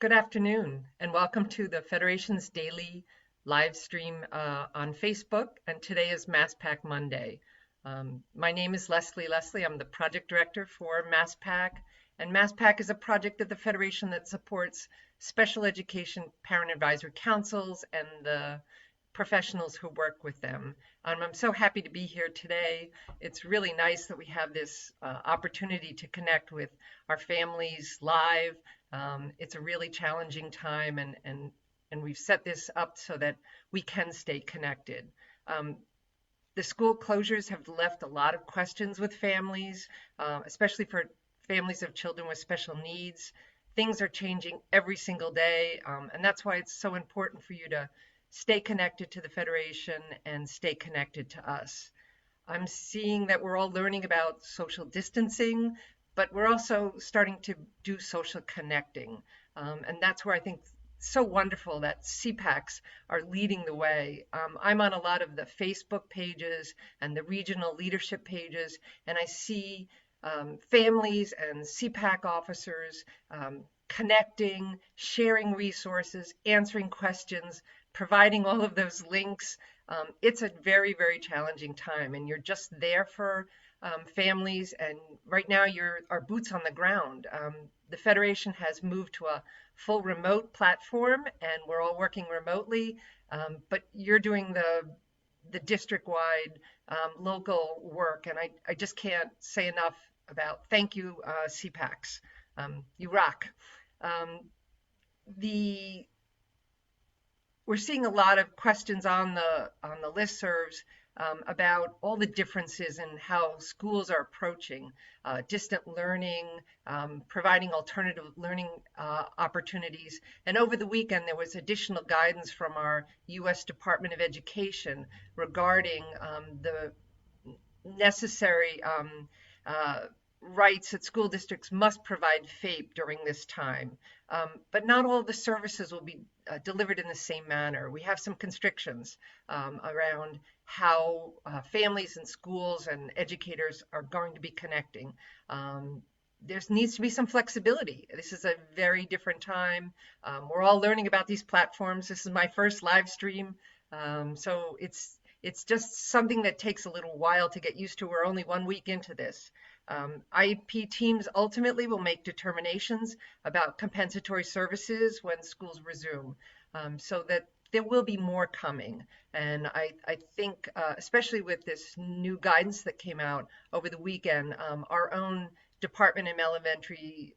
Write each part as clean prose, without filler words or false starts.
Good afternoon, and welcome to the Federation's daily live stream on Facebook. And today is MassPAC Monday. My name is Leslie. I'm the project director for MassPAC. And MassPAC is a project of the Federation that supports special education parent advisory councils and the professionals who work with them. I'm so happy to be here today. It's really nice that we have this opportunity to connect with our families live. It's a really challenging time, and we've set this up so that we can stay connected. The school closures have left a lot of questions with families, especially for families of children with special needs. Things are changing every single day, and that's why it's so important for you to stay connected to the Federation and stay connected to us. I'm seeing that we're all learning about social distancing, but we're also starting to do social connecting. And that's where I think it's so wonderful that CPACs are leading the way. I'm on a lot of the Facebook pages and the regional leadership pages, and I see families and CPAC officers connecting, sharing resources, answering questions, providing all of those links. It's a very, very challenging time, and you're just there for families. And right now, our boots on the ground. The Federation has moved to a full remote platform, and we're all working remotely. But you're doing the district-wide local work, and I just can't say enough about thank you, CPACs. You rock. We're seeing a lot of questions on the listservs about all the differences in how schools are approaching distant learning, providing alternative learning opportunities. And over the weekend, there was additional guidance from our U.S. Department of Education regarding the necessary rights that school districts must provide FAPE during this time. But not all of the services will be delivered in the same manner. We have some constrictions around how families and schools and educators are going to be connecting. There needs to be some flexibility. This is a very different time. We're all learning about these platforms. This is my first live stream. So it's just something that takes a little while to get used to. We're only 1 week into this. IEP teams ultimately will make determinations about compensatory services when schools resume, so that there will be more coming. And I think, especially with this new guidance that came out over the weekend, our own Department of Elementary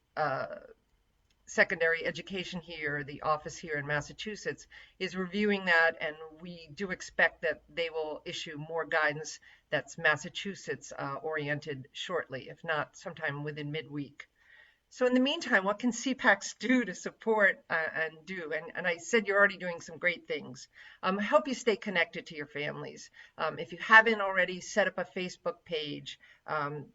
Secondary Education here, the office here in Massachusetts, is reviewing that, and we do expect that they will issue more guidance that's Massachusetts oriented shortly, if not sometime within midweek. So in the meantime, what can CPACs do to support and do? And I said you're already doing some great things. Help you stay connected to your families. If you haven't already, set up a Facebook page,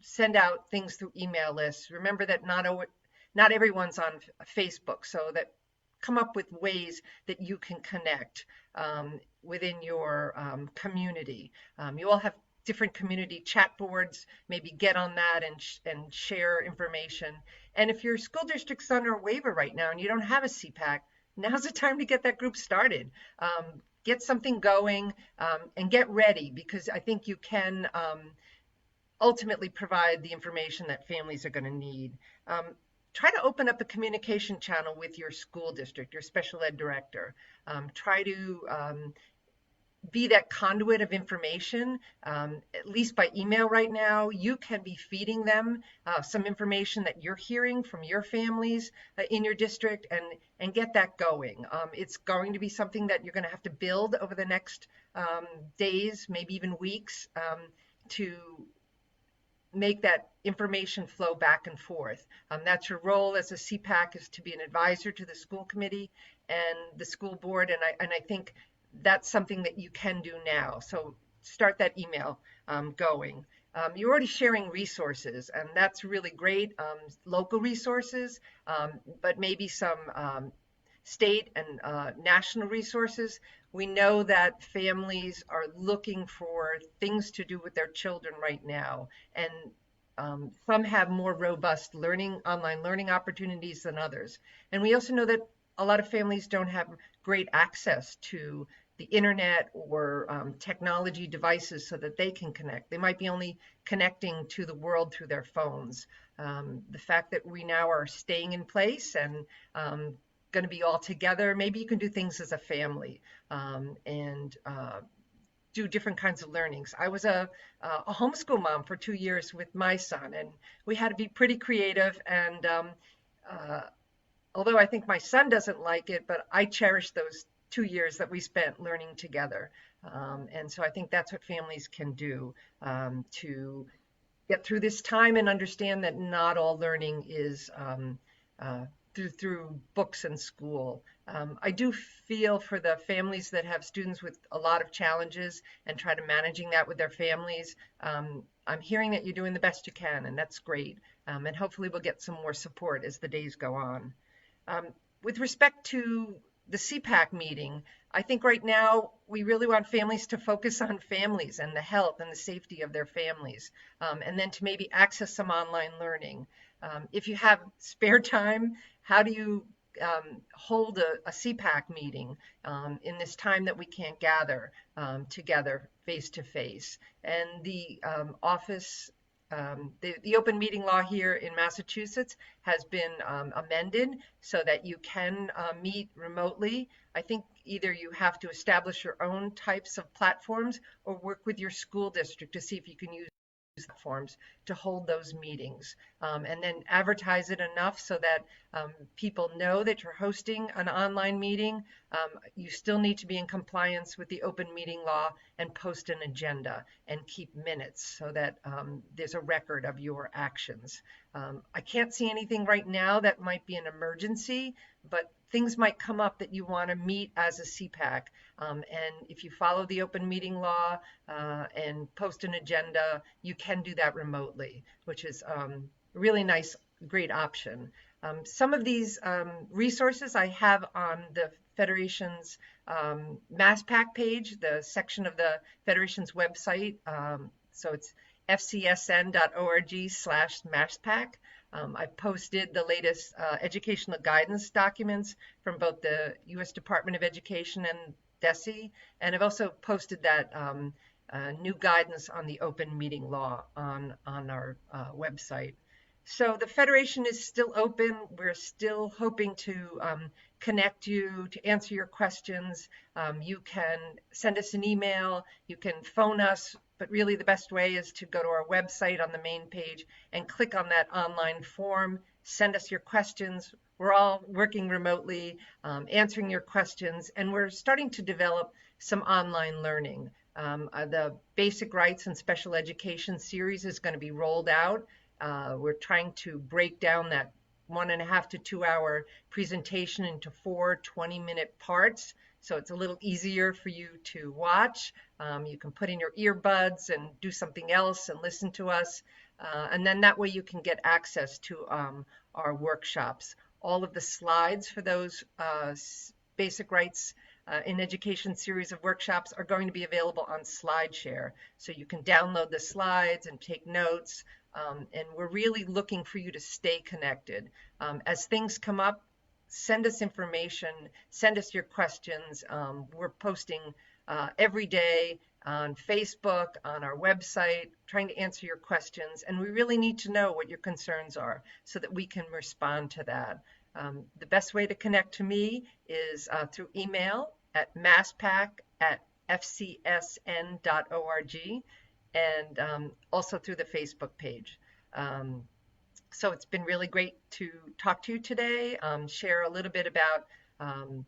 send out things through email lists. Remember that not everyone's on Facebook, so that come up with ways that you can connect within your community. You all have different community chat boards. Maybe get on that and share information. And if your school district's under a waiver right now and you don't have a CPAC, now's the time to get that group started. Get something going and get ready, because I think you can ultimately provide the information that families are going to need. Try to open up a communication channel with your school district, your special ed director. Try to be that conduit of information, at least by email right now. You can be feeding them some information that you're hearing from your families in your district, and get that going. It's going to be something that you're going to have to build over the next days, maybe even weeks, to make that information flow back and forth. That's your role as a CPAC, is to be an advisor to the school committee and the school board. And I think that's something that you can do now. So start that email going. You're already sharing resources, and that's really great. Local resources, but maybe some state and national resources. We know that families are looking for things to do with their children right now, and some have more robust online learning opportunities than others. And we also know that a lot of families don't have great access to the internet or technology devices so that they can connect. They might be only connecting to the world through their phones. The fact that we now are staying in place and going to be all together, maybe you can do things as a family and do different kinds of learnings. I was a homeschool mom for 2 years with my son, and we had to be pretty creative. And uh, although I think my son doesn't like it, but I cherish those 2 years that we spent learning together. And so I think that's what families can do to get through this time and understand that not all learning is uh, through books and school. I do feel for the families that have students with a lot of challenges and try to managing that with their families. I'm hearing that you're doing the best you can, and that's great. And hopefully we'll get some more support as the days go on. Um, with respect to the CPAC meeting, I think right now we really want families to focus on families and the health and the safety of their families, and then to maybe access some online learning. If you have spare time, how do you hold a CPAC meeting in this time that we can't gather together face to face? And the office the open meeting law here in Massachusetts has been amended so that you can meet remotely. I think either you have to establish your own types of platforms or work with your school district to see if you can use platforms to hold those meetings, and then advertise it enough so that people know that you're hosting an online meeting. You still need to be in compliance with the open meeting law and post an agenda and keep minutes so that there's a record of your actions. I can't see anything right now that might be an emergency, but things might come up that you want to meet as a CPAC. And if you follow the open meeting law and post an agenda, you can do that remotely, which is a really nice, great option. Some of these resources I have on the Federation's MassPAC page, the section of the Federation's website. So it's fcsn.org/MassPAC. I've posted the latest educational guidance documents from both the U.S. Department of Education and DESE, and I've also posted that new guidance on the open meeting law on our website. So the Federation is still open. We're still hoping to connect you, to answer your questions. You can send us an email, you can phone us, but really the best way is to go to our website on the main page and click on that online form, send us your questions. We're all working remotely, answering your questions, and we're starting to develop some online learning. The Basic Rights and Special Education series is going to be rolled out. We're trying to break down that 1.5 to 2 hour presentation into 4 20-minute parts, so it's a little easier for you to watch. You can put in your earbuds and do something else and listen to us, and then that way you can get access to our workshops. All of the slides for those Basic Rights in Education series of workshops are going to be available on SlideShare, so you can download the slides and take notes. And we're really looking for you to stay connected. As things come up, send us information, send us your questions. We're posting every day on Facebook, on our website, trying to answer your questions. And we really need to know what your concerns are so that we can respond to that. The best way to connect to me is through email at masspac@fcsn.org. And also through the Facebook page. So it's been really great to talk to you today, share a little bit about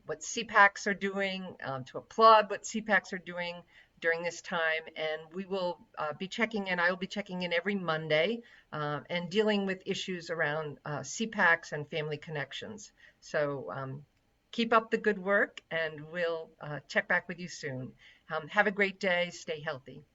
what CPACs are doing, to applaud what CPACs are doing during this time. And we will be checking in, I will be checking in every Monday and dealing with issues around CPACs and family connections. So keep up the good work, and we'll check back with you soon. Have a great day, stay healthy.